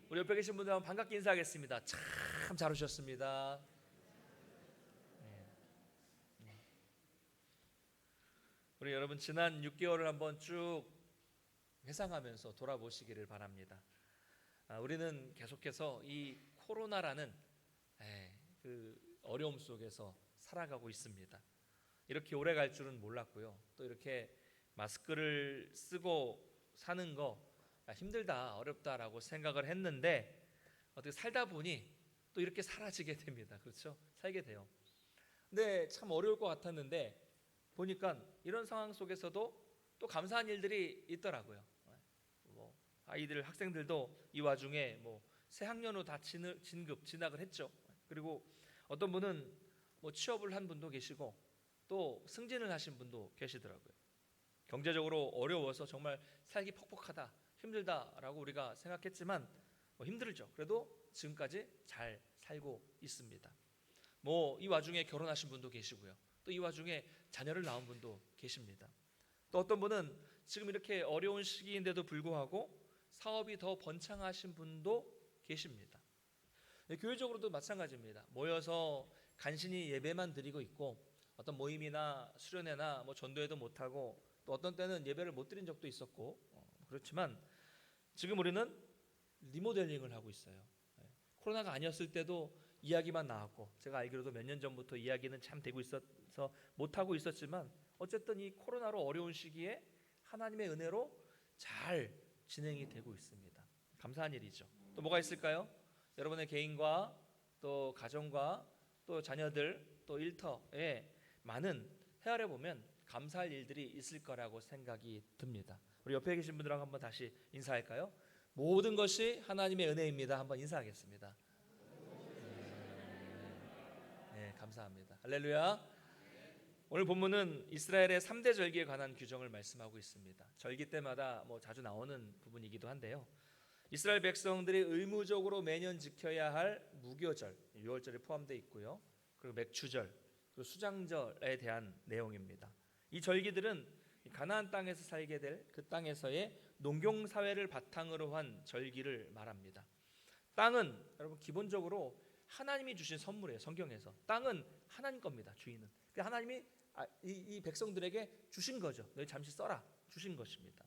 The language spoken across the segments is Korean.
우리 옆에 계신 분들 한번 반갑게 인사하겠습니다. 참 잘 오셨습니다. 우리 여러분 지난 6개월을 한번 쭉 회상하면서 돌아보시기를 바랍니다. 우리는 계속해서 이 코로나라는 그 어려움 속에서 살아가고 있습니다. 이렇게 오래 갈 줄은 몰랐고요. 또 이렇게 마스크를 쓰고 사는 거 힘들다, 어렵다라고 생각을 했는데 어떻게 살다 보니 또 이렇게 사라지게 됩니다. 그렇죠? 살게 돼요. 근데 참 어려울 것 같았는데 보니까 이런 상황 속에서도 또 감사한 일들이 있더라고요. 뭐 아이들, 학생들도 이 와중에 뭐 새 학년으로 다 진학을 했죠. 그리고 어떤 분은 뭐 취업을 한 분도 계시고 또 승진을 하신 분도 계시더라고요. 경제적으로 어려워서 정말 살기 퍽퍽하다, 힘들다라고 우리가 생각했지만 힘들죠. 그래도 지금까지 잘 살고 있습니다. 뭐 이 와중에 결혼하신 분도 계시고요. 또 이 와중에 자녀를 낳은 분도 계십니다. 또 어떤 분은 지금 이렇게 어려운 시기인데도 불구하고 사업이 더 번창하신 분도 계십니다. 교회적으로도 마찬가지입니다. 모여서 간신히 예배만 드리고 있고 어떤 모임이나 수련회나 뭐 전도회도 못하고 또 어떤 때는 예배를 못 드린 적도 있었고 그렇지만 지금 우리는 리모델링을 하고 있어요. 코로나가 아니었을 때도 이야기만 나왔고 제가 알기로도 몇 년 전부터 이야기는 참 되고 있어서 못하고 있었지만 어쨌든 이 코로나로 어려운 시기에 하나님의 은혜로 잘 진행이 되고 있습니다. 감사한 일이죠. 또 뭐가 있을까요? 여러분의 개인과 또 가정과 또 자녀들 또 일터에 많은 헤아려 보면 감사할 일들이 있을 거라고 생각이 듭니다. 우리 옆에 계신 분들하고 한번 다시 인사할까요? 모든 것이 하나님의 은혜입니다. 한번 인사하겠습니다. 네, 감사합니다. 할렐루야. 오늘 본문은 이스라엘의 3대 절기에 관한 규정을 말씀하고 있습니다. 절기 때마다 뭐 자주 나오는 부분이기도 한데요. 이스라엘 백성들이 의무적으로 매년 지켜야 할 무교절, 유월절이 포함되어 있고요. 그리고 맥추절, 그리고 수장절에 대한 내용입니다. 이 절기들은 가나안 땅에서 살게 될 그 땅에서의 농경 사회를 바탕으로 한 절기를 말합니다. 땅은 여러분 기본적으로 하나님이 주신 선물이에요. 성경에서 땅은 하나님 겁니다. 주인은 하나님이 이 백성들에게 주신 거죠. 너희 잠시 써라 주신 것입니다.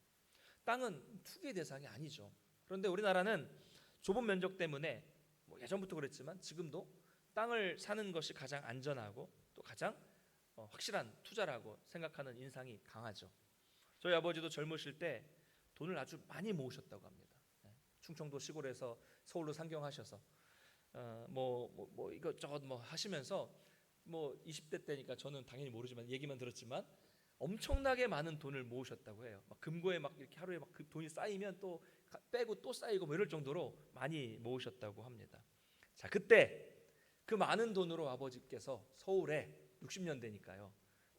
땅은 투기 대상이 아니죠. 그런데 우리나라는 좁은 면적 때문에 뭐 예전부터 그랬지만 지금도 땅을 사는 것이 가장 안전하고 또 가장 확실한 투자라고 생각하는 인상이 강하죠. 저희 아버지도 젊으실 때 돈을 아주 많이 모으셨다고 합니다. 충청도 시골에서 서울로 상경하셔서 뭐 이것저것 뭐 하시면서 뭐 20대 때니까 저는 당연히 모르지만 얘기만 들었지만 엄청나게 많은 돈을 모으셨다고 해요. 막 금고에 막 이렇게 하루에 막 그 돈이 쌓이면 또 빼고 또 쌓이고 뭐 이럴 정도로 많이 모으셨다고 합니다. 자, 그때 그 많은 돈으로 아버지께서 서울에 60년대니까요.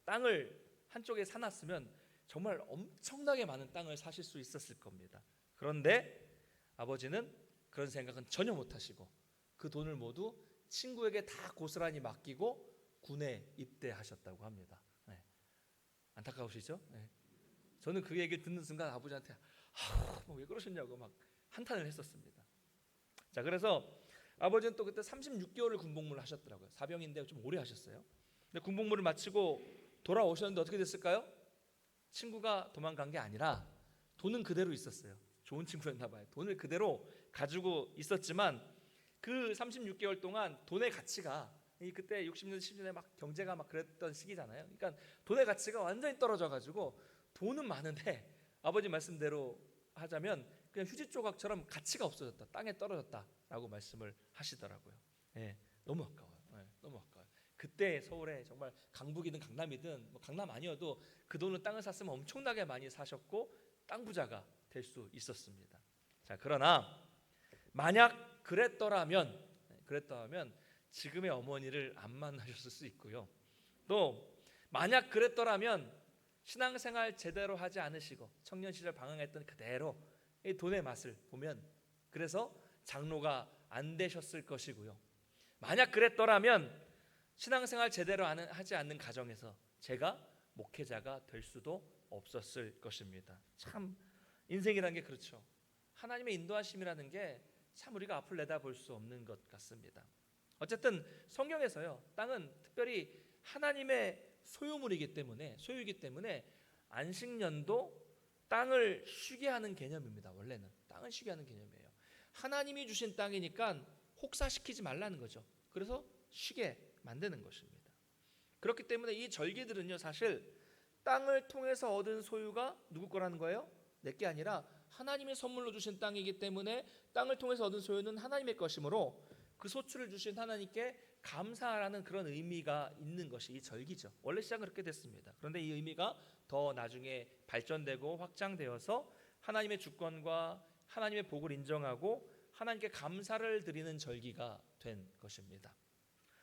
땅을 한쪽에 사놨으면 정말 엄청나게 많은 땅을 사실 수 있었을 겁니다. 그런데 아버지는 그런 생각은 전혀 못 하시고 그 돈을 모두 친구에게 다 고스란히 맡기고 군에 입대하셨다고 합니다. 네. 안타까우시죠? 네. 저는 그 얘기를 듣는 순간 아버지한테 왜 그러셨냐고 막 한탄을 했었습니다. 자, 그래서 아버지는 또 그때 36개월을 군복무를 하셨더라고요. 사병인데 좀 오래 하셨어요. 근데 군복무를 마치고 돌아오셨는데 어떻게 됐을까요? 친구가 도망간 게 아니라 돈은 그대로 있었어요. 좋은 친구였나 봐요. 돈을 그대로 가지고 있었지만 그 36개월 동안 돈의 가치가 그때 60년 70년대 막 경제가 막 그랬던 시기잖아요. 그러니까 돈의 가치가 완전히 떨어져 가지고 돈은 많은데 아버지 말씀대로 하자면 그냥 휴지 조각처럼 가치가 없어졌다. 땅에 떨어졌다라고 말씀을 하시더라고요. 네, 너무 아까워요. 네, 너무 아까워요. 그때 서울에 정말 강북이든 강남이든 뭐 강남 아니어도 그 돈으로 땅을 샀으면 엄청나게 많이 사셨고 땅 부자가 될 수 있었습니다. 자, 그러나 만약 그랬더라면 지금의 어머니를 안 만나셨을 수 있고요. 또 만약 그랬더라면 신앙생활 제대로 하지 않으시고 청년 시절 방황했던 그대로 이 돈의 맛을 보면 그래서 장로가 안 되셨을 것이고요. 만약 그랬더라면 신앙생활 제대로 하지 않는 가정에서 제가 목회자가 될 수도 없었을 것입니다. 참 인생이라는 게 그렇죠. 하나님의 인도하심이라는 게 참 우리가 앞을 내다볼 수 없는 것 같습니다. 어쨌든 성경에서요, 땅은 특별히 하나님의 소유이기 때문에 안식년도 땅을 쉬게 하는 개념입니다. 원래는 땅을 쉬게 하는 개념이에요. 하나님이 주신 땅이니까 혹사시키지 말라는 거죠. 그래서 쉬게 만드는 것입니다. 그렇기 때문에 이 절기들은요, 사실 땅을 통해서 얻은 소유가 누구 거라는 거예요? 내게 아니라 하나님이 선물로 주신 땅이기 때문에 땅을 통해서 얻은 소유는 하나님의 것이므로 그 소출을 주신 하나님께 감사하라는 그런 의미가 있는 것이 이 절기죠. 원래 시작은 그렇게 됐습니다. 그런데 이 의미가 더 나중에 발전되고 확장되어서 하나님의 주권과 하나님의 복을 인정하고 하나님께 감사를 드리는 절기가 된 것입니다.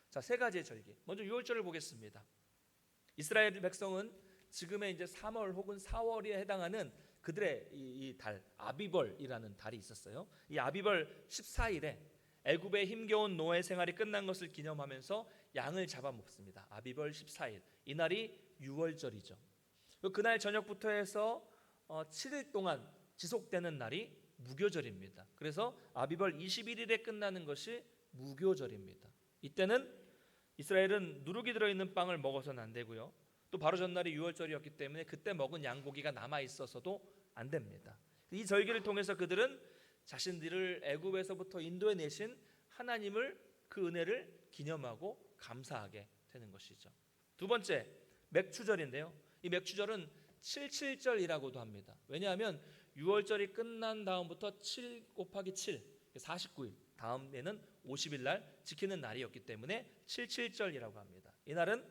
자, 세 가지의 절기. 먼저 유월절을 보겠습니다. 이스라엘 백성은 지금의 이제 3월 혹은 4월에 해당하는 그들의 이 달 아비벌이라는 달이 있었어요. 이 아비벌 14일에 애굽의 힘겨운 노예 생활이 끝난 것을 기념하면서 양을 잡아 먹습니다. 아비벌 14일. 이 날이 유월절이죠. 그날 저녁부터 해서 7일 동안 지속되는 날이 무교절입니다. 그래서 아비벌 21일에 끝나는 것이 무교절입니다. 이때는 이스라엘은 누룩이 들어있는 빵을 먹어서는 안 되고요. 또 바로 전날이 유월절이었기 때문에 그때 먹은 양고기가 남아 있어서도 안 됩니다. 이 절기를 통해서 그들은 자신들을 애굽에서부터 인도해 내신 하나님을 그 은혜를 기념하고 감사하게 되는 것이죠. 두 번째, 맥추절인데요. 이 맥추절은 77절이라고도 합니다. 왜냐하면 유월절이 끝난 다음부터 7 곱하기 7, 49일, 다음에는 50일 날 지키는 날이었기 때문에 77절이라고 합니다. 이날은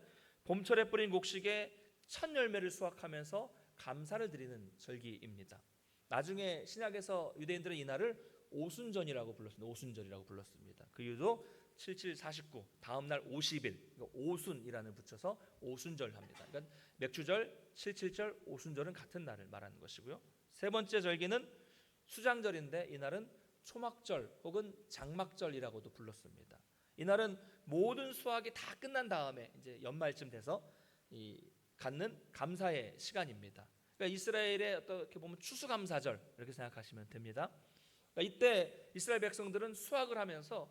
봄철에 뿌린 곡식의 첫 열매를 수확하면서 감사를 드리는 절기입니다. 나중에 신약에서 유대인들은 이날을 오순전이라고 불렀습니다. 오순절이라고 불렀습니다. 그 이유도 77, 49, 다음 날 50일, 오순이라는 붙여서 오순절 합니다. 그러니까 맥추절, 77절, 오순절은 같은 날을 말하는 것이고요. 세 번째 절기는 수장절인데 이날은 초막절 혹은 장막절이라고도 불렀습니다. 이날은 모든 수확이 다 끝난 다음에 이제 연말쯤 돼서 갖는 감사의 시간입니다. 그러니까 이스라엘의 어떻게 보면 추수감사절 이렇게 생각하시면 됩니다. 그러니까 이때 이스라엘 백성들은 수확을 하면서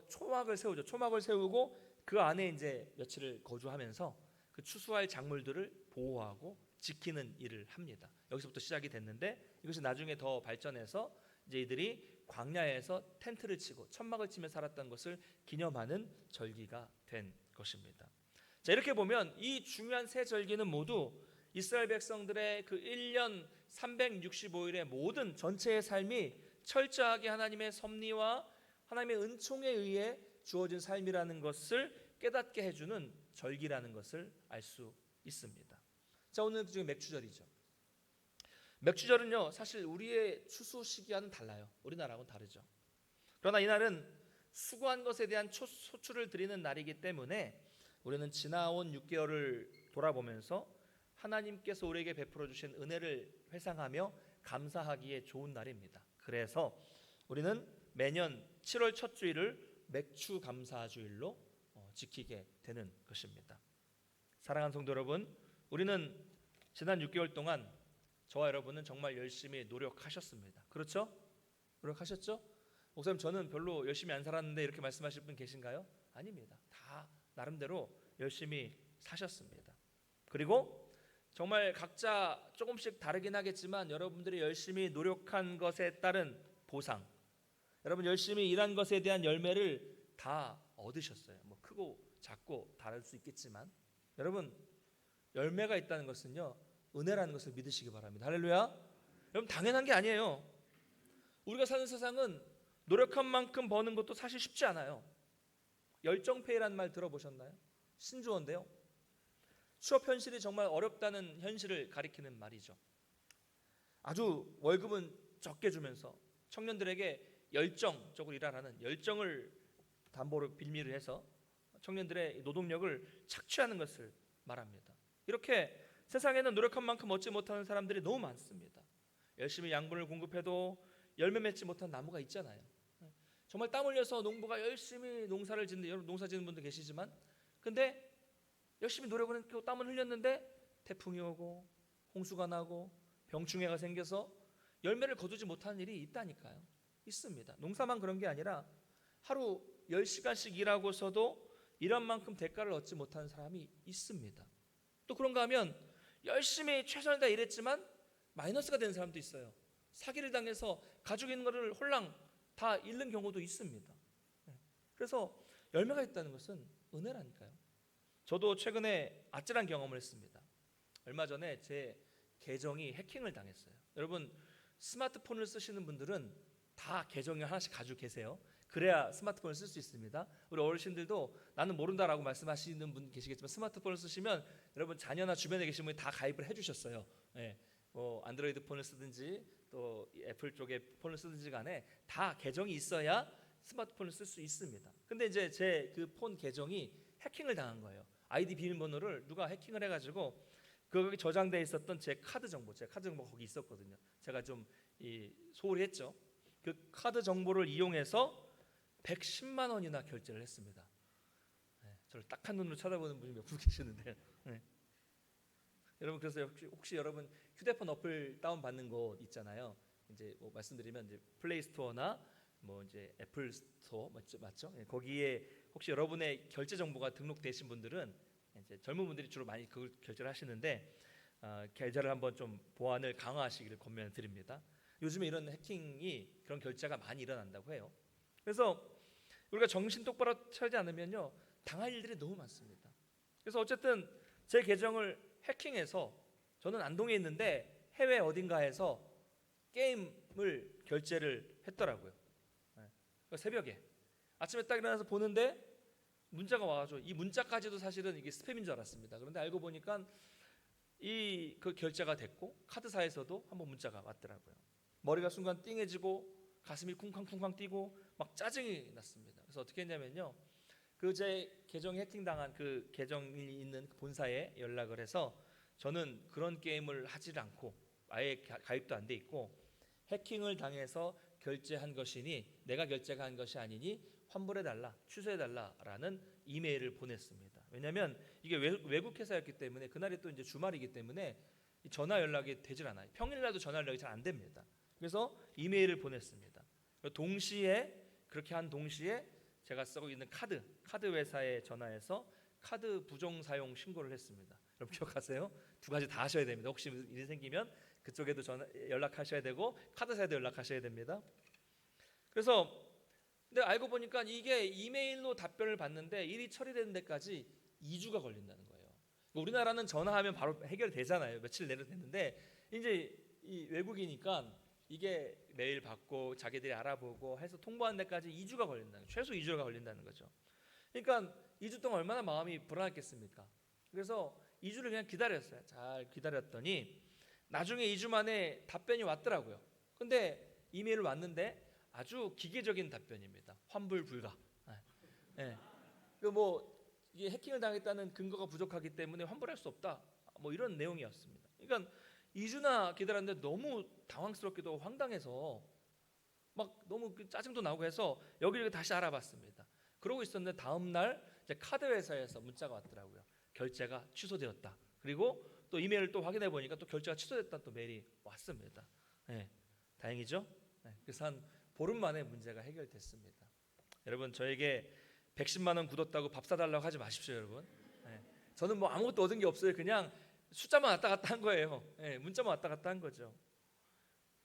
초막을 세우죠. 초막을 세우고 그 안에 이제 며칠을 거주하면서 그 추수할 작물들을 보호하고 지키는 일을 합니다. 여기서부터 시작이 됐는데 이것이 나중에 더 발전해서 이제 이들이 광야에서 텐트를 치고 천막을 치며 살았던 것을 기념하는 절기가 된 것입니다. 자, 이렇게 보면 이 중요한 세 절기는 모두 이스라엘 백성들의 그 1년 365일의 모든 전체의 삶이 철저하게 하나님의 섭리와 하나님의 은총에 의해 주어진 삶이라는 것을 깨닫게 해주는 절기라는 것을 알 수 있습니다. 자, 오늘 지금 맥추절이죠. 맥추절은요, 사실 우리의 추수 시기와는 달라요. 우리나라하고는 다르죠. 그러나 이날은 수고한 것에 대한 소출을 드리는 날이기 때문에 우리는 지나온 6개월을 돌아보면서 하나님께서 우리에게 베풀어 주신 은혜를 회상하며 감사하기에 좋은 날입니다. 그래서 우리는 매년 7월 첫 주일을 맥추 감사주일로 지키게 되는 것입니다. 사랑하는 성도 여러분, 우리는 지난 6개월 동안 저와 여러분은 정말 열심히 노력하셨습니다. 그렇죠? 노력하셨죠? 목사님, 저는 별로 열심히 안 살았는데 이렇게 말씀하실 분 계신가요? 아닙니다. 다 나름대로 열심히 사셨습니다. 그리고 정말 각자 조금씩 다르긴 하겠지만 여러분들이 열심히 노력한 것에 따른 보상, 여러분 열심히 일한 것에 대한 열매를 다 얻으셨어요. 뭐 크고 작고 다를 수 있겠지만 여러분 열매가 있다는 것은요, 은혜라는 것을 믿으시기 바랍니다. 할렐루야. 여러분 당연한 게 아니에요. 우리가 사는 세상은 노력한 만큼 버는 것도 사실 쉽지 않아요. 열정페이라는 말 들어보셨나요? 신조어인데요. 취업 현실이 정말 어렵다는 현실을 가리키는 말이죠. 아주 월급은 적게 주면서 청년들에게 열정적으로 일하라는 열정을 담보로 빌미를 해서 청년들의 노동력을 착취하는 것을 말합니다. 이렇게 세상에는 노력한 만큼 얻지 못하는 사람들이 너무 많습니다. 열심히 양분을 공급해도 열매 맺지 못한 나무가 있잖아요. 정말 땀 흘려서 농부가 열심히 농사를 짓는, 여러분 농사 짓는 분들 계시지만 근데 열심히 노력을 했고 땀을 흘렸는데 태풍이 오고 홍수가 나고 병충해가 생겨서 열매를 거두지 못하는 일이 있다니까요. 있습니다. 농사만 그런 게 아니라 하루 10시간씩 일하고서도 일한 만큼 대가를 얻지 못하는 사람이 있습니다. 또 그런가 하면 열심히 최선을 다 일했지만 마이너스가 되는 사람도 있어요. 사기를 당해서 가지고 있는 것을 홀랑 다 잃는 경우도 있습니다. 그래서 열매가 있다는 것은 은혜라니까요. 저도 최근에 아찔한 경험을 했습니다. 얼마 전에 제 계정이 해킹을 당했어요. 여러분 스마트폰을 쓰시는 분들은 다 계정을 하나씩 가지고 계세요. 그래야 스마트폰을 쓸 수 있습니다. 우리 어르신들도 나는 모른다라고 말씀하시는 분 계시겠지만 스마트폰을 쓰시면 여러분 자녀나 주변에 계신 분이 다 가입을 해주셨어요. 뭐 안드로이드 폰을 쓰든지 또 애플 쪽의 폰을 쓰든지 간에 다 계정이 있어야 스마트폰을 쓸 수 있습니다. 근데 이제 제 그 폰 계정이 해킹을 당한 거예요. 아이디 비밀번호를 누가 해킹을 해가지고 거기 저장돼 있었던 제 카드 정보가 거기 있었거든요. 제가 좀 소홀히 했죠. 그 카드 정보를 이용해서 110만 원이나 결제를 했습니다. 저를 딱 한 눈으로 쳐다보는 분이 몇 분 계시는데요. 여러분 그래서 혹시 여러분 휴대폰 어플 다운 받는 곳 있잖아요. 이제 뭐 말씀드리면 이제 플레이 스토어나 뭐 이제 애플 스토어 맞죠? 거기에 혹시 여러분의 결제 정보가 등록되신 분들은 이제 젊은 분들이 주로 많이 그걸 결제를 하시는데 계좌를 한번 좀 보안을 강화하시기를 권면드립니다. 요즘에 이런 해킹이 그런 결제가 많이 일어난다고 해요. 그래서 우리가 정신 똑바로 차리지 않으면요 당할 일들이 너무 많습니다. 그래서 어쨌든 제 계정을 해킹해서 저는 안동에 있는데 해외 어딘가에서 게임을 결제를 했더라고요. 새벽에 아침에 딱 일어나서 보는데 문자가 와가지고 이 문자까지도 사실은 이게 스팸인 줄 알았습니다. 그런데 알고 보니까 그 결제가 됐고 카드사에서도 한번 문자가 왔더라고요. 머리가 순간 띵해지고 가슴이 쿵쾅쿵쾅 뛰고 막 짜증이 났습니다. 그래서 어떻게 했냐면요, 그 제 계정 해킹당한 그 계정이 있는 본사에 연락을 해서 저는 그런 게임을 하질 않고 아예 가입도 안 돼 있고 해킹을 당해서 결제한 것이니 내가 결제가 한 것이 아니니 환불해달라, 취소해달라라는 이메일을 보냈습니다. 왜냐하면 이게 외국 회사였기 때문에 그날이 또 이제 주말이기 때문에 전화 연락이 되질 않아요. 평일날도 전화 연락이 잘 안 됩니다. 그래서 이메일을 보냈습니다. 동시에 그렇게 한 동시에 제가 쓰고 있는 카드 회사에 전화해서 카드 부정 사용 신고를 했습니다. 여러분 기억하세요? 두 가지 다 하셔야 됩니다. 혹시 일이 생기면 그쪽에도 연락하셔야 되고 카드사에도 연락하셔야 됩니다. 그래서 근데 알고 보니까 이게 이메일로 답변을 받는데 일이 처리되는 데까지 2주가 걸린다는 거예요. 우리나라는 전화하면 바로 해결되잖아요. 며칠 내로 됐는데 이제 이 외국이니까 이게 메일 받고 자기들이 알아보고 해서 통보하는 데까지 2주가 걸린다는 거예요. 최소 2주가 걸린다는 거죠. 그러니까 2주 동안 얼마나 마음이 불안했겠습니까? 그래서 2주를 그냥 기다렸어요. 잘 기다렸더니 나중에 2주 만에 답변이 왔더라고요. 근데 이메일을 왔는데 아주 기계적인 답변입니다. 환불 불가. 이게 해킹을 당했다는 근거가 부족하기 때문에 환불할 수 없다. 뭐 이런 내용이었습니다. 그러니까 2주나 기다렸는데 너무 당황스럽기도 황당해서 막 너무 짜증도 나고 해서 여기저기 다시 알아봤습니다. 그러고 있었는데 다음 날 이제 카드 회사에서 문자가 왔더라고요. 결제가 취소되었다. 그리고 또 이메일을 또 확인해 보니까 또 결제가 취소됐다는 또 메일이 왔습니다. 다행이죠? 그래서 한 보름 만에 문제가 해결됐습니다. 여러분 저에게 110만 원 굳었다고 밥 사달라고 하지 마십시오, 여러분. 저는 뭐 아무것도 얻은 게 없어요. 그냥 숫자만 왔다 갔다 한 거예요. 문자만 왔다 갔다 한 거죠.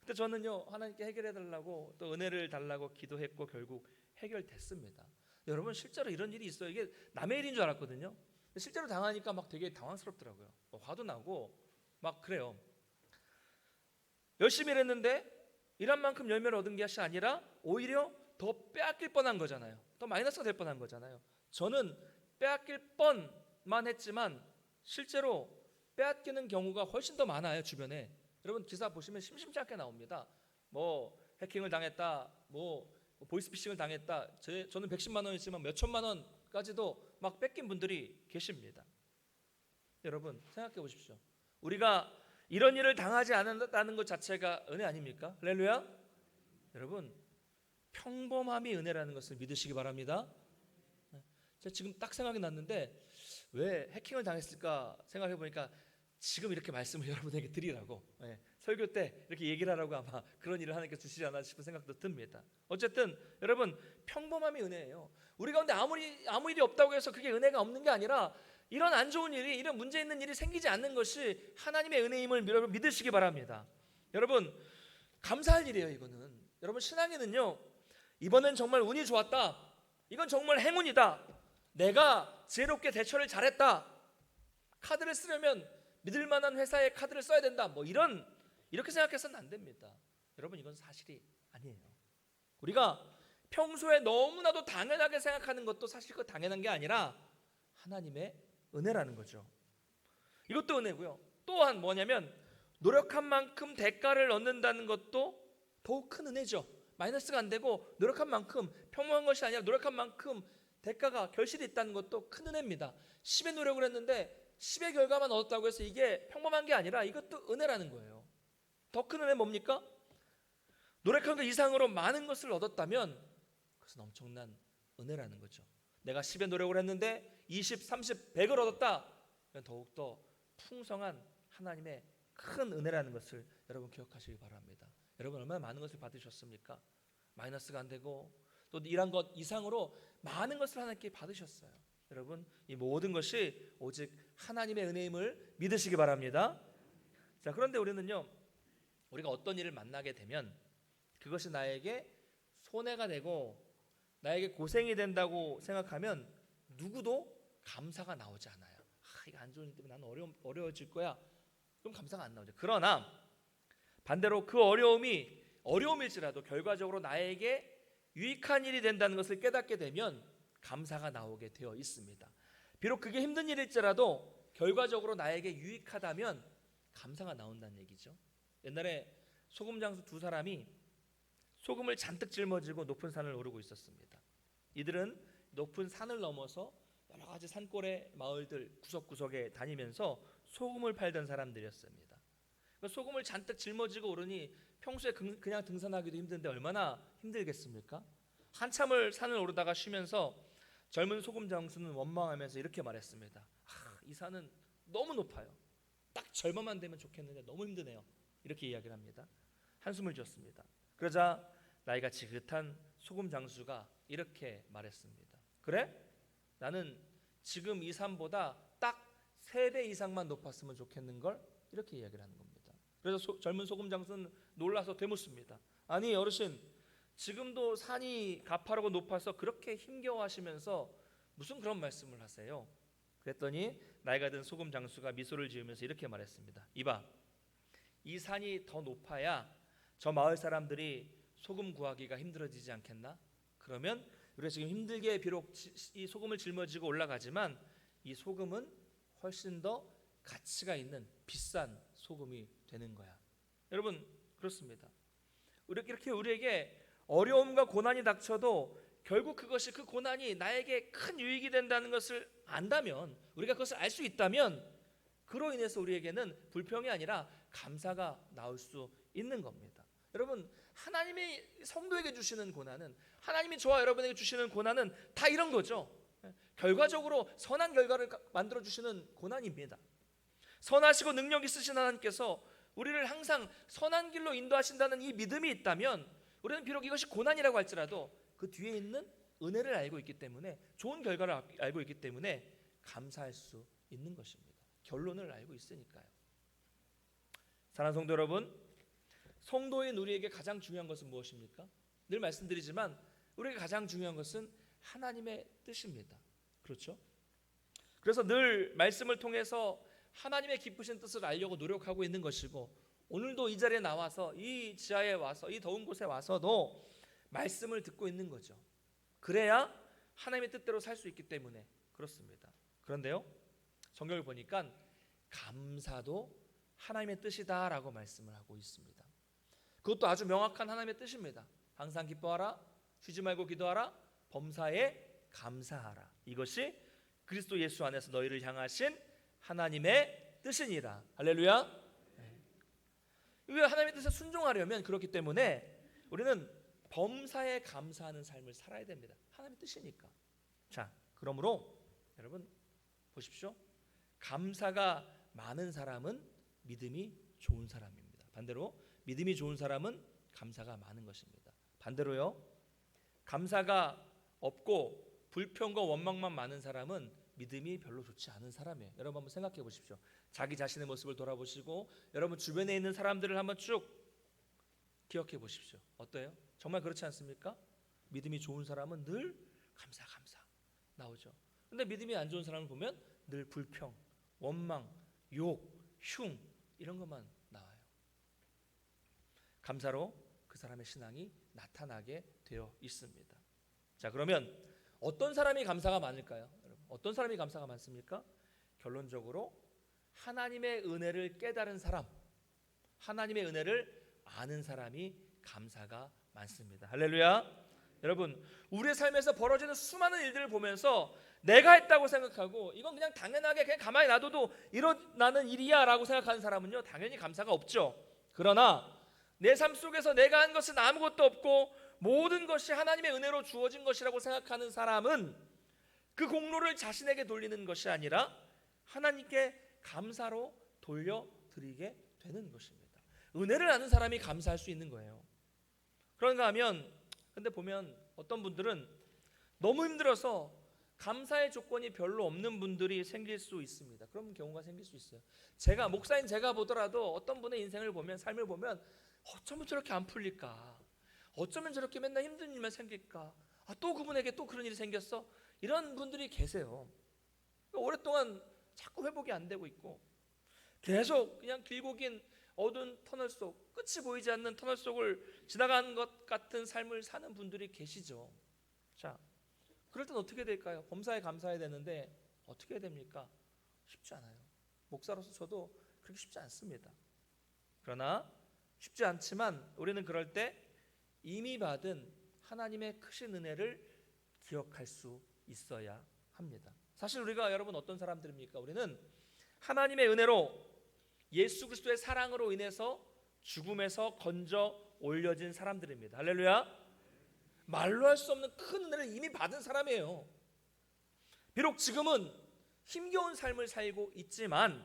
근데 저는요 하나님께 해결해 달라고 또 은혜를 달라고 기도했고 결국 해결됐습니다. 여러분 실제로 이런 일이 있어요. 이게 남의 일인 줄 알았거든요. 실제로 당하니까 막 되게 당황스럽더라고요. 화도 나고 막 그래요. 열심히 일했는데 일한 만큼 열매를 얻은 것이 아니라 오히려 더 빼앗길 뻔한 거잖아요. 더 마이너스가 될 뻔한 거잖아요. 저는 빼앗길 뻔만 했지만 실제로 빼앗기는 경우가 훨씬 더 많아요. 주변에 여러분 기사 보시면 심심치 않게 나옵니다. 뭐 해킹을 당했다, 뭐 보이스피싱을 당했다. 저는 110만 원이지만 몇 천만 원까지도 막 뺏긴 분들이 계십니다. 여러분 생각해 보십시오. 우리가 이런 일을 당하지 않는다는 것 자체가 은혜 아닙니까? 할렐루야. 여러분 평범함이 은혜라는 것을 믿으시기 바랍니다. 제가 지금 딱 생각이 났는데 왜 해킹을 당했을까 생각해 보니까 지금 이렇게 말씀을 여러분에게 드리라고 설교 때 이렇게 얘기를 하라고 아마 그런 일을 하나님께서 주시지 않나 싶은 생각도 듭니다. 어쨌든 여러분, 평범함이 은혜예요. 우리 가운데 아무 일이 없다고 해서 그게 은혜가 없는 게 아니라, 이런 안 좋은 일이, 이런 문제 있는 일이 생기지 않는 것이 하나님의 은혜임을 여러분 믿으시기 바랍니다. 여러분, 감사할 일이에요. 이거는 여러분, 신앙에는요, 이번엔 정말 운이 좋았다, 이건 정말 행운이다, 내가 지혜롭게 대처를 잘했다, 카드를 쓰려면 믿을 만한 회사의 카드를 써야 된다, 뭐 이렇게 생각해서는 안 됩니다. 여러분, 이건 사실이 아니에요. 우리가 평소에 너무나도 당연하게 생각하는 것도 사실 그 당연한 게 아니라 하나님의 은혜라는 거죠. 이것도 은혜고요. 또한 뭐냐면, 노력한 만큼 대가를 얻는다는 것도 더욱 큰 은혜죠. 마이너스가 안 되고, 노력한 만큼, 평범한 것이 아니라 노력한 만큼 대가가 결실이 있다는 것도 큰 은혜입니다. 10의 노력을 했는데 10의 결과만 얻었다고 해서 이게 평범한 게 아니라 이것도 은혜라는 거예요. 더 큰 은혜 뭡니까? 노력한 것 이상으로 많은 것을 얻었다면 그것은 엄청난 은혜라는 거죠. 내가 10의 노력을 했는데 20, 30, 100을 얻었다, 더욱더 풍성한 하나님의 큰 은혜라는 것을 여러분 기억하시기 바랍니다. 여러분, 얼마나 많은 것을 받으셨습니까? 마이너스가 안 되고 또 일한 것 이상으로 많은 것을 하나님께 받으셨어요. 여러분, 이 모든 것이 오직 하나님의 은혜임을 믿으시기 바랍니다. 자, 그런데 우리가 어떤 일을 만나게 되면 그것이 나에게 손해가 되고 나에게 고생이 된다고 생각하면 누구도 감사가 나오지 않아요. 이거 안 좋은 일 때문에 나는 어려워질 거야, 그럼 감사가 안 나오죠. 그러나 반대로 그 어려움일지라도 결과적으로 나에게 유익한 일이 된다는 것을 깨닫게 되면 감사가 나오게 되어 있습니다. 비록 그게 힘든 일일지라도 결과적으로 나에게 유익하다면 감사가 나온다는 얘기죠. 옛날에 소금 장수 두 사람이 소금을 잔뜩 짊어지고 높은 산을 오르고 있었습니다. 이들은 높은 산을 넘어서 여러 가지 산골의 마을들 구석구석에 다니면서 소금을 팔던 사람들이었습니다. 소금을 잔뜩 짊어지고 오르니 평소에 그냥 등산하기도 힘든데 얼마나 힘들겠습니까? 한참을 산을 오르다가 쉬면서 젊은 소금 장수는 원망하면서 이렇게 말했습니다. 이 산은 너무 높아요. 딱 절반만 되면 좋겠는데 너무 힘드네요. 이렇게 이야기를 합니다. 한숨을 지었습니다. 그러자 나이가 지긋한 소금 장수가 이렇게 말했습니다. 그래? 나는 지금 이 산보다 딱 3배 이상만 높았으면 좋겠는걸? 이렇게 이야기를 하는 겁니다. 그래서 젊은 소금 장수는 놀라서 되묻습니다. 아니 어르신, 지금도 산이 가파르고 높아서 그렇게 힘겨워하시면서 무슨 그런 말씀을 하세요? 그랬더니 나이가 든 소금 장수가 미소를 지으면서 이렇게 말했습니다. 이봐, 이 산이 더 높아야 저 마을 사람들이 소금 구하기가 힘들어지지 않겠나? 그러면 우리가 지금 힘들게 비록 이 소금을 짊어지고 올라가지만 이 소금은 훨씬 더 가치가 있는 비싼 소금이 되는 거야. 여러분, 그렇습니다. 이렇게 우리에게 어려움과 고난이 닥쳐도 결국 그 고난이 나에게 큰 유익이 된다는 것을 안다면, 우리가 그것을 알 수 있다면 그로 인해서 우리에게는 불평이 아니라 감사가 나올 수 있는 겁니다. 여러분, 하나님이 성도에게 주시는 고난은, 하나님이 저와 여러분에게 주시는 고난은 다 이런 거죠. 결과적으로 선한 결과를 만들어 주시는 고난입니다. 선하시고 능력 있으신 하나님께서 우리를 항상 선한 길로 인도하신다는 이 믿음이 있다면, 우리는 비록 이것이 고난이라고 할지라도 그 뒤에 있는 은혜를 알고 있기 때문에, 좋은 결과를 알고 있기 때문에 감사할 수 있는 것입니다. 결론을 알고 있으니까요. 사랑하는 성도 여러분, 성도인 우리에게 가장 중요한 것은 무엇입니까? 늘 말씀드리지만 우리에게 가장 중요한 것은 하나님의 뜻입니다. 그렇죠? 그래서 늘 말씀을 통해서 하나님의 기쁘신 뜻을 알려고 노력하고 있는 것이고, 오늘도 이 자리에 나와서, 이 지하에 와서, 이 더운 곳에 와서도 말씀을 듣고 있는 거죠. 그래야 하나님의 뜻대로 살 수 있기 때문에 그렇습니다. 그런데요, 성경을 보니까 감사도 하나님의 뜻이다라고 말씀을 하고 있습니다. 그것도 아주 명확한 하나님의 뜻입니다. 항상 기뻐하라, 쉬지 말고 기도하라, 범사에 감사하라. 이것이 그리스도 예수 안에서 너희를 향하신 하나님의 뜻이니라. 할렐루야. 왜 하나님의 뜻에 순종하려면 그렇기 때문에 우리는 범사에 감사하는 삶을 살아야 됩니다. 하나님의 뜻이니까. 자, 그러므로 여러분 보십시오. 감사가 많은 사람은 믿음이 좋은 사람입니다. 반대로 믿음이 좋은 사람은 감사가 많은 것입니다. 반대로요, 감사가 없고 불평과 원망만 많은 사람은 믿음이 별로 좋지 않은 사람이에요. 여러분 한번 생각해 보십시오. 자기 자신의 모습을 돌아보시고 여러분 주변에 있는 사람들을 한번 쭉 기억해 보십시오. 어때요? 정말 그렇지 않습니까? 믿음이 좋은 사람은 늘 감사 나오죠. 근데 믿음이 안 좋은 사람을 보면 늘 불평, 원망, 욕, 흉 이런 것만 나와요. 감사로 그 사람의 신앙이 나타나게 되어 있습니다. 자, 그러면 어떤 사람이 감사가 많을까요? 여러분, 어떤 사람이 감사가 많습니까? 결론적으로 하나님의 은혜를 깨달은 사람, 하나님의 은혜를 아는 사람이 감사가 많습니다. 할렐루야. 여러분, 우리의 삶에서 벌어지는 수많은 일들을 보면서 내가 했다고 생각하고 이건 그냥 당연하게 그냥 가만히 놔둬도 일어나는 일이야 라고 생각하는 사람은요, 당연히 감사가 없죠. 그러나 내 삶 속에서 내가 한 것은 아무것도 없고 모든 것이 하나님의 은혜로 주어진 것이라고 생각하는 사람은 그 공로를 자신에게 돌리는 것이 아니라 하나님께 감사로 돌려드리게 되는 것입니다. 은혜를 아는 사람이 감사할 수 있는 거예요. 그런가 하면 근데 보면 어떤 분들은 너무 힘들어서 감사의 조건이 별로 없는 분들이 생길 수 있습니다. 그런 경우가 생길 수 있어요. 제가 목사인 제가 보더라도 어떤 분의 인생을 보면, 삶을 보면 어쩌면 저렇게 안 풀릴까? 어쩌면 저렇게 맨날 힘든 일만 생길까? 또 그분에게 또 그런 일이 생겼어? 이런 분들이 계세요. 오랫동안 자꾸 회복이 안 되고 있고 계속 그냥 길고 긴 어두운 터널 속, 끝이 보이지 않는 터널 속을 지나가는 것 같은 삶을 사는 분들이 계시죠. 자, 그럴 땐 어떻게 될까요? 범사에 감사해야 되는데 어떻게 해야 됩니까? 쉽지 않아요. 목사로서 저도 그렇게 쉽지 않습니다. 그러나 쉽지 않지만 우리는 그럴 때 이미 받은 하나님의 크신 은혜를 기억할 수 있어야 합니다. 사실 우리가 여러분 어떤 사람들입니까? 우리는 하나님의 은혜로 예수 그리스도의 사랑으로 인해서 죽음에서 건져 올려진 사람들입니다. 할렐루야. 말로 할 수 없는 큰 은혜를 이미 받은 사람이에요. 비록 지금은 힘겨운 삶을 살고 있지만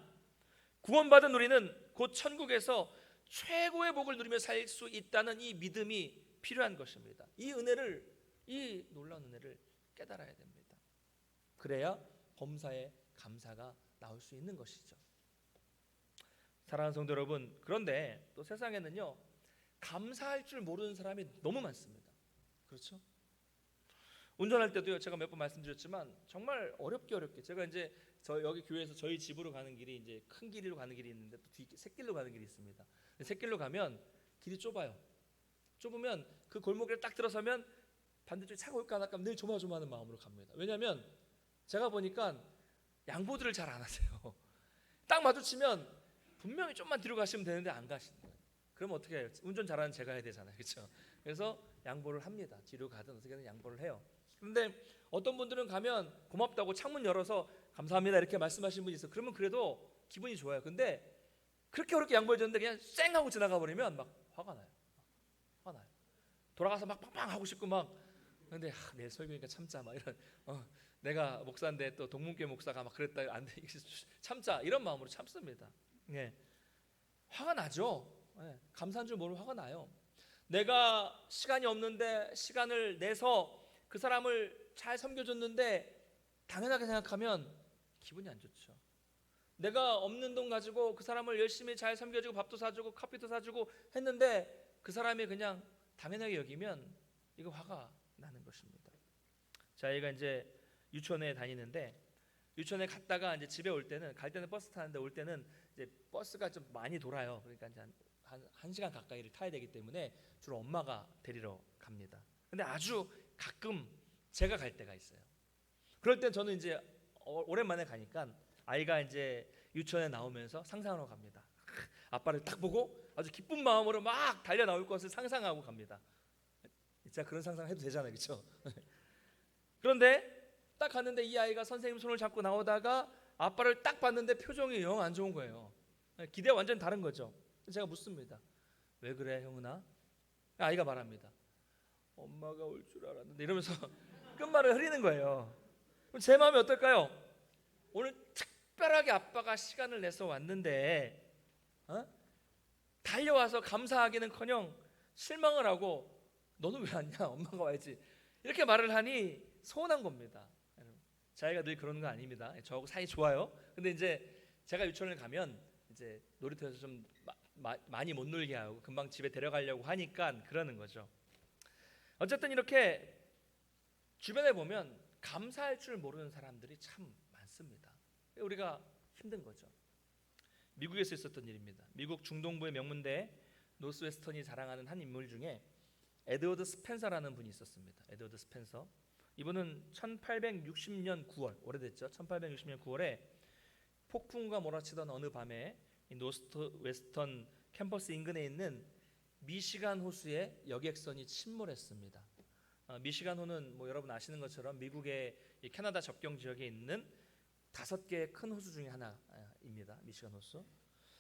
구원받은 우리는 곧 천국에서 최고의 복을 누리며 살 수 있다는 이 믿음이 필요한 것입니다. 이 은혜를, 이 놀라운 은혜를 깨달아야 됩니다. 그래야 범사에 감사가 나올 수 있는 것이죠. 사랑하는 성도 여러분, 그런데 또 세상에는요, 감사할 줄 모르는 사람이 너무 많습니다. 그렇죠? 운전할 때도요, 제가 몇 번 말씀드렸지만 정말 어렵게 제가 이제 여기 교회에서 저희 집으로 가는 길이 이제 큰 길로 가는 길이 있는데 또 뒤 샛길로 가는 길이 있습니다. 샛길로 가면 길이 좁아요. 좁으면 그 골목에 딱 들어서면 반대쪽에 차가 올까 안 할까 늘 조마조마하는 마음으로 갑니다. 왜냐하면 제가 보니까 양보들을 잘 안 하세요. 딱 마주치면 분명히 좀만 뒤로 가시면 되는데 안 가시는 거예요. 그러면 어떻게 해요? 운전 잘하는 제가 해야 되잖아요, 그렇죠? 그래서 양보를 합니다. 뒤로 가든 어떻게든 양보를 해요. 그런데 어떤 분들은 가면 고맙다고 창문 열어서 감사합니다 이렇게 말씀하시는 분이 있어요. 그러면 그래도 기분이 좋아요. 근데 그렇게 어렵게 양보해줬는데 그냥 쌩 하고 지나가 버리면 막 화가 나요. 돌아가서 막 팡팡 하고 싶고 막. 근데 내 설교니까 참자 막 이런. 내가 목사인데 또 동문교회 목사가 막 그랬다 안 돼. 참자 이런 마음으로 참습니다. 예. 화가 나죠. 예. 감사한 줄 모르고 화가 나요. 내가 시간이 없는데 시간을 내서 그 사람을 잘 섬겨줬는데 당연하게 생각하면 기분이 안 좋죠. 내가 없는 돈 가지고 그 사람을 열심히 잘 섬겨주고 밥도 사주고 커피도 사주고 했는데 그 사람이 그냥 당연하게 여기면 이거 화가 나는 것입니다. 저희가 이제 유치원에 다니는데 유치원에 갔다가 이제 집에 올 때는 갈 때는 버스 타는데 올 때는 이제 버스가 좀 많이 돌아요. 그러니까 이제 한 시간 가까이를 타야 되기 때문에 주로 엄마가 데리러 갑니다. 근데 아주 가끔 제가 갈 때가 있어요. 그럴 땐 저는 이제 오랜만에 가니까 아이가 이제 유치원에 나오면서 상상하러 갑니다. 아빠를 딱 보고 아주 기쁜 마음으로 막 달려 나올 것을 상상하고 갑니다. 진짜 그런 상상 해도 되잖아요, 그렇죠? 그런데 딱 갔는데 이 아이가 선생님 손을 잡고 나오다가 아빠를 딱 봤는데 표정이 영 안 좋은 거예요. 기대와 완전 다른 거죠. 제가 묻습니다. 왜 그래, 형은아? 아이가 말합니다. 엄마가 올 줄 알았는데 이러면서 끝말을 흐리는 거예요. 그럼 제 마음이 어떨까요? 오늘 특별하게 아빠가 시간을 내서 왔는데 달려와서 감사하기는커녕 실망을 하고 너는 왜 왔냐? 엄마가 와야지. 이렇게 말을 하니 서운한 겁니다. 자기가 늘 그러는 거 아닙니다. 저하고 사이 좋아요. 근데 이제 제가 유치원을 가면 이제 놀이터에서 좀 많이 못 놀게 하고 금방 집에 데려가려고 하니까 그러는 거죠. 어쨌든 이렇게 주변에 보면 감사할 줄 모르는 사람들이 참 많습니다. 우리가 힘든 거죠. 미국에서 있었던 일입니다. 미국 중동부의 명문대 노스웨스턴이 자랑하는 한 인물 중에 에드워드 스펜서라는 분이 있었습니다. 에드워드 스펜서. 이분은 1860년 9월, 오래됐죠. 1860년 9월에 폭풍과 몰아치던 어느 밤에 이 노스웨스턴 캠퍼스 인근에 있는 미시간 호수에 여객선이 침몰했습니다. 미시간호는 뭐 여러분 아시는 것처럼 미국의 이 캐나다 접경 지역에 있는 5개의 큰 호수 중에 하나입니다. 미시간 호수.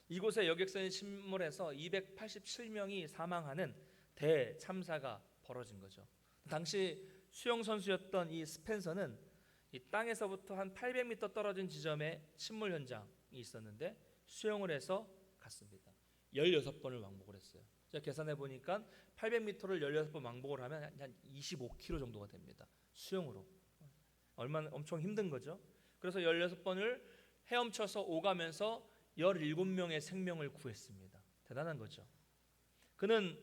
이곳에 여객선이 침몰해서 287명이 사망하는 대참사가 벌어진 거죠. 당시 수영 선수였던 이 스펜서는 이 땅에서부터 한 800m 떨어진 지점에 침몰 현장이 있었는데 수영을 해서 갔습니다. 16번을 왕복을 했어요. 제가 계산해 보니까 800m를 16번 왕복을 하면 한 25km 정도가 됩니다. 수영으로. 얼마나 엄청 힘든 거죠. 그래서 16번을 헤엄쳐서 오가면서 17명의 생명을 구했습니다. 대단한 거죠. 그는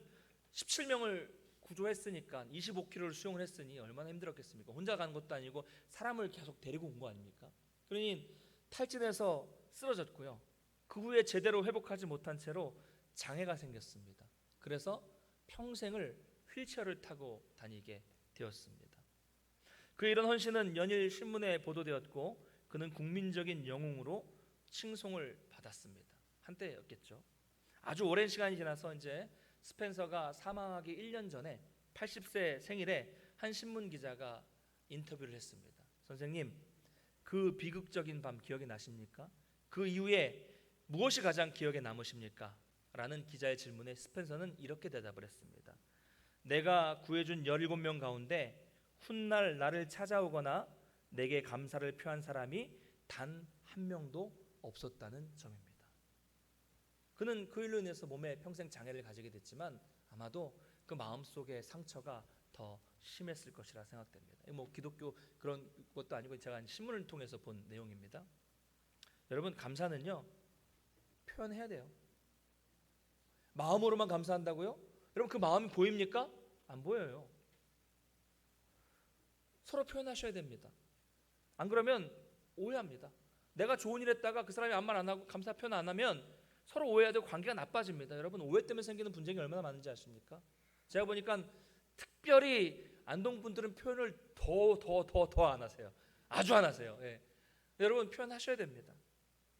17명을 구조했으니까 25km를 수영을 했으니 얼마나 힘들었겠습니까? 혼자 가는 것도 아니고 사람을 계속 데리고 온 거 아닙니까? 그러니 탈진해서 쓰러졌고요. 그 후에 제대로 회복하지 못한 채로 장애가 생겼습니다. 그래서 평생을 휠체어를 타고 다니게 되었습니다. 그의 이런 헌신은 연일 신문에 보도되었고 그는 국민적인 영웅으로 칭송을 받았습니다. 한때였겠죠. 아주 오랜 시간이 지나서 이제 스펜서가 사망하기 1년 전에 80세 생일에 한 신문 기자가 인터뷰를 했습니다. 선생님, 그 비극적인 밤 기억이 나십니까? 그 이후에 무엇이 가장 기억에 남으십니까? 라는 기자의 질문에 스펜서는 이렇게 대답을 했습니다. 내가 구해준 17명 가운데 훗날 나를 찾아오거나 내게 감사를 표한 사람이 단 한 명도 없었다는 점입니다. 그는 그 일로 인해서 몸에 평생 장애를 가지게 됐지만 아마도 그 마음속의 상처가 더 심했을 것이라 생각됩니다. 뭐 기독교 그런 것도 아니고 제가 신문을 통해서 본 내용입니다. 여러분, 감사는요 표현해야 돼요. 마음으로만 감사한다고요? 여러분, 그 마음이 보입니까? 안 보여요. 서로 표현하셔야 됩니다. 안 그러면 오해합니다. 내가 좋은 일 했다가 그 사람이 아무 말 안 하고 감사 표현 안 하면 서로 오해하고 관계가 나빠집니다. 여러분, 오해 때문에 생기는 분쟁이 얼마나 많은지 아십니까? 제가 보니까 특별히 안동분들은 표현을 더 안 하세요. 아주 안 하세요. 예. 여러분, 표현하셔야 됩니다.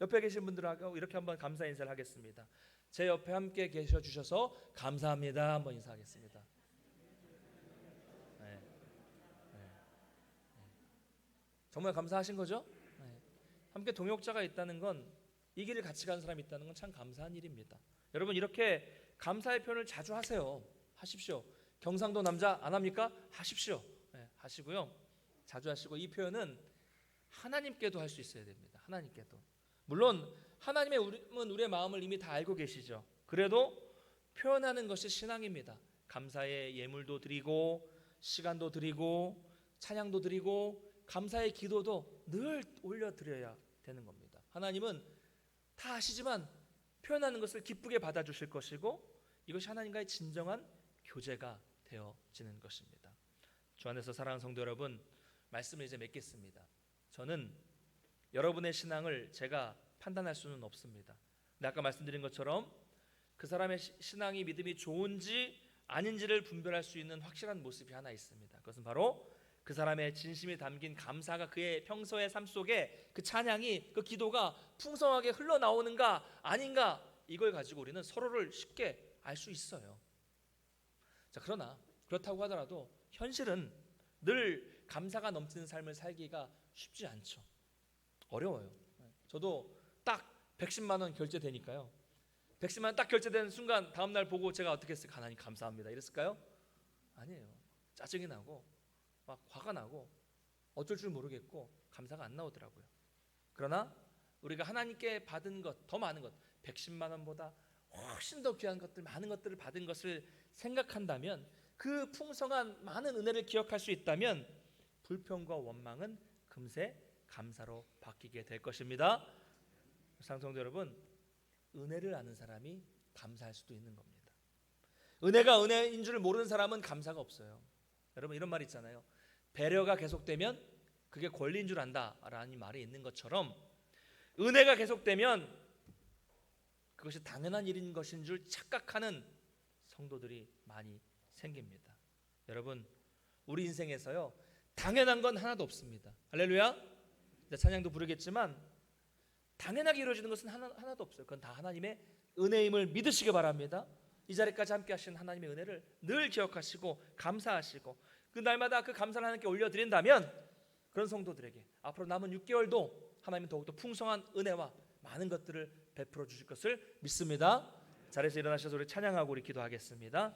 옆에 계신 분들하고 이렇게 한번 감사 인사를 하겠습니다. 제 옆에 함께 계셔 주셔서 감사합니다. 한번 인사하겠습니다. 네. 네. 정말 감사하신 거죠? 네. 함께 동역자가 있다는 건, 이 길을 같이 가는 사람이 있다는 건 참 감사한 일입니다. 여러분, 이렇게 감사의 표현을 자주 하세요. 하십시오. 경상도 남자 안 합니까? 하십시오. 네, 하시고요. 자주 하시고, 이 표현은 하나님께도 할 수 있어야 됩니다. 하나님께도. 물론 하나님의 우리의 마음을 이미 다 알고 계시죠. 그래도 표현하는 것이 신앙입니다. 감사의 예물도 드리고 시간도 드리고 찬양도 드리고 감사의 기도도 늘 올려드려야 되는 겁니다. 하나님은 다 아시지만 표현하는 것을 기쁘게 받아주실 것이고 이것이 하나님과의 진정한 교제가 되어지는 것입니다. 주 안에서 사랑하는 성도 여러분, 말씀을 이제 맺겠습니다. 저는 여러분의 신앙을 제가 판단할 수는 없습니다. 근데 아까 말씀드린 것처럼 그 사람의 신앙이 믿음이 좋은지 아닌지를 분별할 수 있는 확실한 모습이 하나 있습니다. 그것은 바로 그 사람의 진심이 담긴 감사가 그의 평소의 삶 속에 그 찬양이, 그 기도가 풍성하게 흘러나오는가 아닌가, 이걸 가지고 우리는 서로를 쉽게 알 수 있어요. 자, 그러나 그렇다고 하더라도 현실은 늘 감사가 넘치는 삶을 살기가 쉽지 않죠. 어려워요. 저도 딱 110만 원 결제되니까요. 110만 원 딱 결제되는 순간 다음날 보고 제가 어떻게 했을까? 하나님 감사합니다 이랬을까요? 아니에요. 짜증이 나고 막 화가 나고 어쩔 줄 모르겠고 감사가 안 나오더라고요. 그러나 우리가 하나님께 받은 것, 더 많은 것, 110만 원보다 훨씬 더 귀한 것들, 많은 것들을 받은 것을 생각한다면, 그 풍성한 많은 은혜를 기억할 수 있다면 불평과 원망은 금세 감사로 바뀌게 될 것입니다. 사랑성도 여러분, 은혜를 아는 사람이 감사할 수도 있는 겁니다. 은혜가 은혜인 줄 모르는 사람은 감사가 없어요. 여러분, 이런 말 있잖아요. 배려가 계속되면 그게 권리인 줄 안다라는 말이 있는 것처럼, 은혜가 계속되면 그것이 당연한 일인 것인 줄 착각하는 성도들이 많이 생깁니다. 여러분, 우리 인생에서요, 당연한 건 하나도 없습니다. 할렐루야. 찬양도 부르겠지만 당연하게 이루어지는 것은 하나도 없어요. 그건 다 하나님의 은혜임을 믿으시기 바랍니다. 이 자리까지 함께 하신 하나님의 은혜를 늘 기억하시고 감사하시고, 그 날마다 그 감사를 하나님께 올려드린다면 그런 성도들에게 앞으로 남은 6개월도 하나님은 더욱더 풍성한 은혜와 많은 것들을 베풀어 주실 것을 믿습니다. 자리에서 일어나셔서 우리 찬양하고 우리 기도하겠습니다.